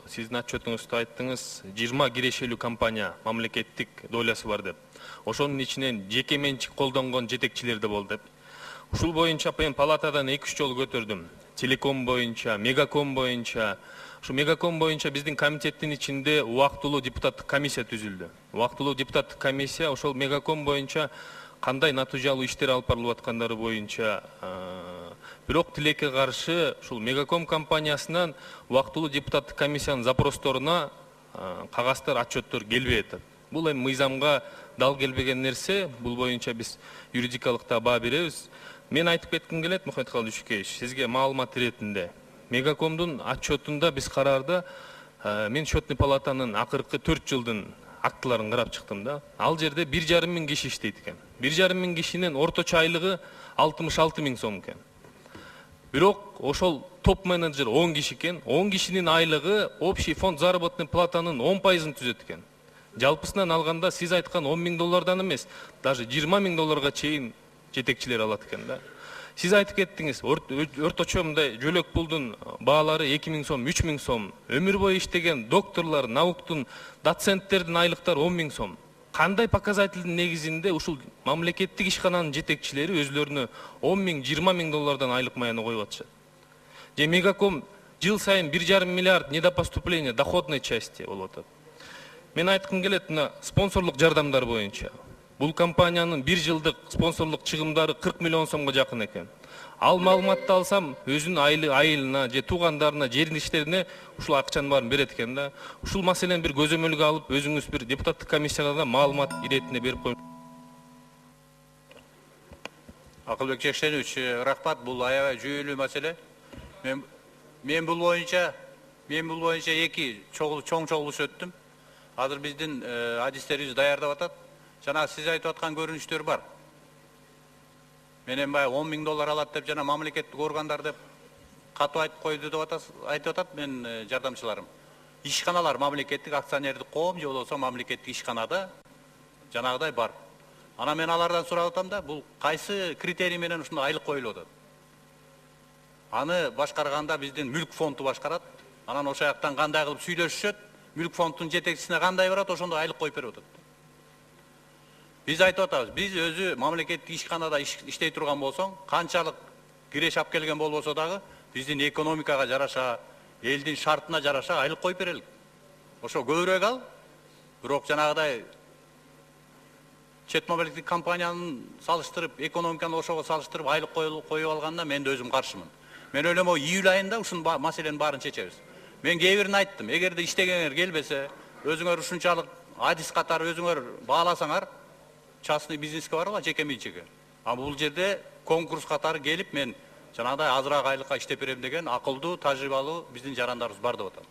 сиздин отчетуңузда айттыңыз, 20 кирешелүү компания мамлекеттик долясы бар деп. Ошонун ичинен жеке менчик колдонгон жетекчилер да болду деп. Ушул боюнча мен палатадан 2-3 жолу көтөрдүм. Телеком боюнча, Мегаком боюнча. Ушу Мегаком боюнча биздин комитеттин ичинде убактылуу депутаттык комиссия түзүлдү. Убактылуу депутаттык комиссия ошол Мегаком боюнча кандай натыйжалуу иштер алып барылып аткандары боюнча, бирок тилекке каршы ушул Мегаком компаниясынан убактылуу депутаттык комиссиянын запросторуна кагаздар, отчеттор келбей атат. Бул эми мыйзамга дал келбеген нерсе, бул боюнча биз юридикалыкта баа беребиз. Мен айтып кетким келет, Мухаммед Дүйшүкеевич, сизге маалымат иретинде. Мегакомдун отчетунда биз караарда, мен счетный палатанын акыркы 4 жылдын актыларын карап чыктым да. Ал жерде 1,5 миң киши иштейт экен. 1,5 миң кишинин орточо айлыгы 66 миң сом экен. Бирок ошол топ менеджер 10 киши экен. 10 кишинин айлыгы общий фонд заработной платанын 10%-ын түзөт экен. Жалпысынан алганда сиз айткан 10 миң доллардан эмес, даже 20 миң долларга чейин жетекчилер алат экен да. Сиз айтып кеттиңиз, орточо мындай жөлөк пулдун баалары 2 миң сом, 3 миң сом. Өмүр бою иштеген докторлор, науктун, доценттердин айлыктары 10 миң сом. Кандай показательдин негизинде ушул мамлекеттик ишкананын жетекчилери өзлөрүнө 10 миң, 20 миң доллардан айлык маяны коюп атышат? Же Мегаком жыл сайын 1,5 миллиард недопоступления доходной части болуп атат. Мен айткым келет, мына спонсорлук жардамдар боюнча. Бул компаниянын 1 жылдык спонсорлук чыгымдары 40 миллион сомго жакын экен. Ал маалыматты алсам, өзүнүн айылына, же туугандарына, жериндиштерине ушул акчанын баарын берет экен да. Ушул маселени бир көзөмөлгө алып, өзүңүз бир депутаттык комиссияга да маалымат иретине берип коюңуз. Акылбек Жекшенович, рахмат, бул аябай жүйөлүү маселе. Мен бул боюнча 2 чоң чогулуш өттүм. Азыр биздин адистерибиз даярдап атат. Жана сиз айтып аткан көрүнүштөр бар. Менен бай 10 миң доллар алат деп жана мамлекеттик органдар деп катуу айтып койду деп айтып атат мен жардамчыларым. Ишканалар мамлекеттик акционердик коом же болбосо мамлекеттик ишканада жанагыдай бар. Ана мен алардан сурап атам да, бул кайсы критерий менен ушундай айлык коюлуп атат? Аны башкарганда биздин мүлк фонду башкарат. Анан ошол жактан кандай кылып сүйлөшүшөт, мүлк фондунун жетекчисине кандай барат, ошондой айлык коюп берип атат. Biz айтып атабыз, biz өзү мамлекеттик ишканада иштей турган болсоң, канчалык киреш алып келген болбосо дагы, биздин экономикага жараша, элдин шартына жараша айлык коюп берелик. Ошо көбүрөөк ал, бирок жанагыдай чет мамлекеттик компаниянын салыштырып, экономиканы ошого салыштырып айлык коюп алганда мен да өзүм каршымын. Мен ойлойм, июль айында ушун маселенин баарын чечебиз. Мен кээ бирин айттым, эгерде иштегениңер келбесе, өзүңөр ушунчалык адис катары өзүңөр бааласаңар, частный бизнеске барыла, жеке менчикке. А бул жерде конкурс катары келип мен жанагыдай азыраак айлыкка иштеп берем деген акылдуу, тажрыйбалуу биздин жарандарыбыз бар деп атам.